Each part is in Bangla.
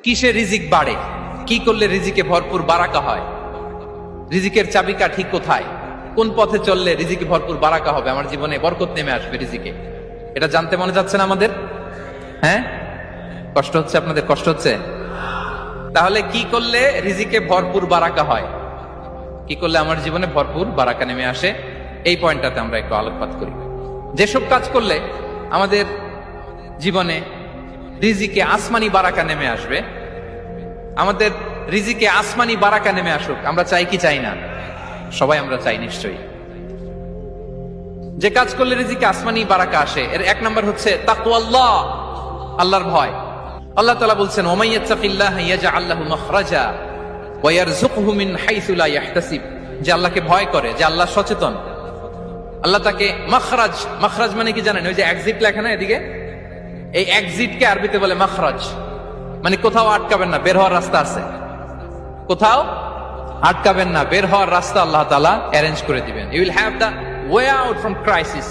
কিসে রিজিক বাড়ে, কি করলে রিজিকে ভরপুর বারাকা হয়, রিজিকের চাবিকা ঠিক কোথায়, কোন পথে চললে রিজিকে ভরপুর বারাকা হবে, আমার জীবনে বরকত নেমে আসবে রিজিকে, এটা জানতে মনে যাচ্ছে না আমাদের? হ্যাঁ, কষ্ট হচ্ছে আপনাদের? কষ্ট হচ্ছে? তাহলে কি করলে রিজিকে ভরপুর বারাকা হয়, কি করলে আমার জীবনে ভরপুর বারাকা নেমে আসে, এই পয়েন্টটাতে আমরা একটু আলোকপাত করি। যেসব কাজ করলে আমাদের জীবনে রিজিকে আসমানি বারাকা নেমে আসবে, আমাদের রিজিকে আসমানি বারাকা নেমে আসুক, আমরা চাই কি চাই না? সবাই আমরা চাই নিশ্চয়ই। যে কাজ করলে রিজিকে আসমানি বারাকা আসে, এর এক নম্বর হচ্ছে তাকওয়াল্লাহ, আল্লাহর ভয়। আল্লাহ তাআলা বলছেন, ওমাই ইয়াত্তাকিল্লাহা ইয়াজআল লাহু মাখরাজা ওয়া ইয়ারযুকহু মিন হাইসু লা ইয়াহতাসিব। যে আল্লাহকে ভয় করে, যে আল্লাহ সচেতন, আল্লাহ তাকে মাখরাজ, মাখরাজ মানে কি জানেন? ওই যে এক্সিট লেখা না এদিকে, এই এক্সিটকে আরবিতে বলে মাখরাজ, মানে কোথাও আটকাবেন না, বের হওয়ার রাস্তা আছে, কোথাও আটকাবেন না, বের হওয়ার রাস্তা আল্লাহ তাআলা অ্যারেঞ্জ করে দিবেন। You will have the way out from crisis.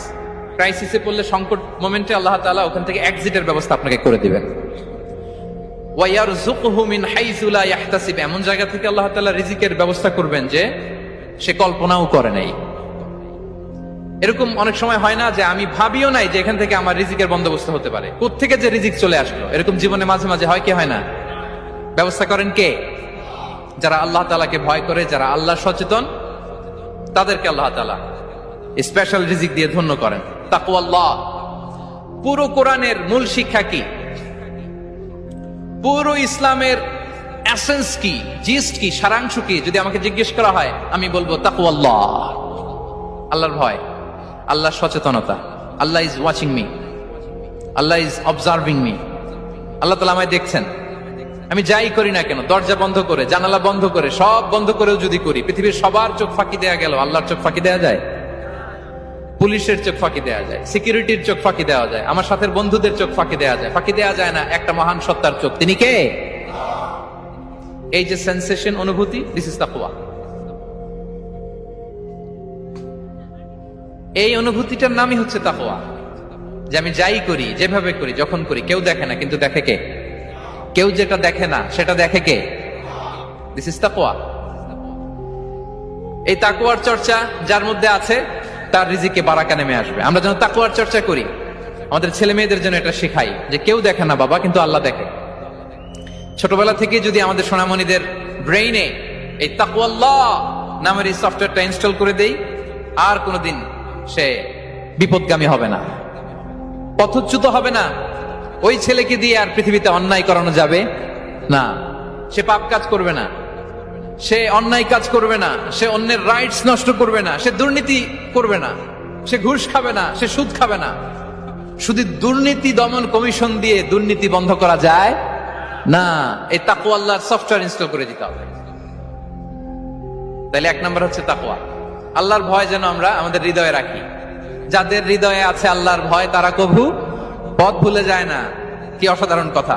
ক্রাইসিসে পড়লে, সংকট মোমেন্টে আল্লাহ তাআলা ওখান থেকে এক্সিটের ব্যবস্থা আপনাকে করে দিবেন। ওয়া ইয়ারযুকহু মিন হাইসু লা ইয়াহতাসিব, এমন জায়গা থেকে আল্লাহ তাআলা রিজিকের ব্যবস্থা করবেন যে সে কল্পনাও করে নাই। এরকম অনেক সময় হয় না যে আমি ভাবিও নাই যে এখান থেকে আমার রিজিকের বন্দোবস্ত হতে পারে, কোত্থেকে যে রিজিক চলে আসলো, এরকম জীবনে মাঝে মাঝে হয় কি হয় না? ব্যবস্থা করেন কে? যারা আল্লাহ তাআলাকে ভয় করে, যারা আল্লাহ সচেতন, তাদেরকে আল্লাহ তাআলা স্পেশাল রিজিক দিয়ে ধন্য করেন। তাকওয়াল্লাহ। পুরো কোরআনের মূল শিক্ষা কি, পুরো ইসলামের এসেন্স কি, জিস্ট কি, সারাংশ কি, যদি আমাকে জিজ্ঞেস করা হয় আমি বলবো তাকওয়াল্লাহ, আল্লাহর ভয়, আল্লাহর সচেতনতা। আল্লাহ ইজ ওয়াচিং মি, আল্লাহ ইজ অবজার্ভিং মি। আল্লাহ তাআলা আমায় দেখছেন, আমি যাই করি না কেন, দরজা বন্ধ করে, জানালা বন্ধ করে, সব বন্ধ করেও যদি করি, পৃথিবীর সবার চোখ ফাঁকি দেয়া গেল, আল্লাহর চোখ ফাঁকি দেয়া যায়? পুলিশের চোখ ফাঁকি দেয়া যায়, সিকিউরিটির চোখ ফাঁকি দেওয়া যায়, আমার সাথে বন্ধুদের চোখ ফাঁকি দেওয়া যায়, ফাঁকি দেওয়া যায় না একটা মহান সত্তার চোখ। তিনি কে? এই যে সেন্সেশন, অনুভূতি, দিস ইজ তাকওয়া। এই অনুভূতিটার নামই হচ্ছে তাকওয়া, যে আমি যাই করি, যেভাবে করি, যখন করি, কেউ দেখে না, কিন্তু দেখে কে? কেউ যেটা দেখে না সেটা দেখে কে? দিস ইজ তাকওয়া। এই তাকওয়ার চর্চা যার মধ্যে আছে, তার রিজিকে বারাকা নেমে আসবে। আমরা যেন তাকওয়ার চর্চা করি, আমাদের ছেলে মেয়েদের জন্য এটা শেখাই যে কেউ দেখে না বাবা, কিন্তু আল্লাহ দেখে। ছোটবেলা থেকে যদি আমাদের সোনামণিদের ব্রেইনে এই তাকওয়াল্লাহ নামের এই সফটওয়্যারটা ইনস্টল করে দেই, আর কোনোদিন সে বিপদগামী হবে না, পথচ্যুত হবে না। ওই ছেলেকে দিয়ে আর পৃথিবীতে অন্যায় করানো যাবে না, সে পাপ কাজ করবে না, সে অন্যায় কাজ করবে না, সে অন্যের রাইটস নষ্ট করবে না, সে দুর্নীতি করবে না, সে ঘুষ খাবে না, সে সুদ খাবে না। শুধু দুর্নীতি দমন কমিশন দিয়ে দুর্নীতি বন্ধ করা যায় না, এই তাকওয়া আল্লাহর সফটওয়্যার ইনস্টল করে দিতে হবে। তাহলে এক নম্বর হচ্ছে তাকওয়া। আল্লাহর ভয় যেন আমরা আমাদের হৃদয়ে রাখি। যাদের হৃদয়ে আছে আল্লাহর ভয়, তারা কভু পথ ভুলে যায় না। কি অসাধারণ কথা!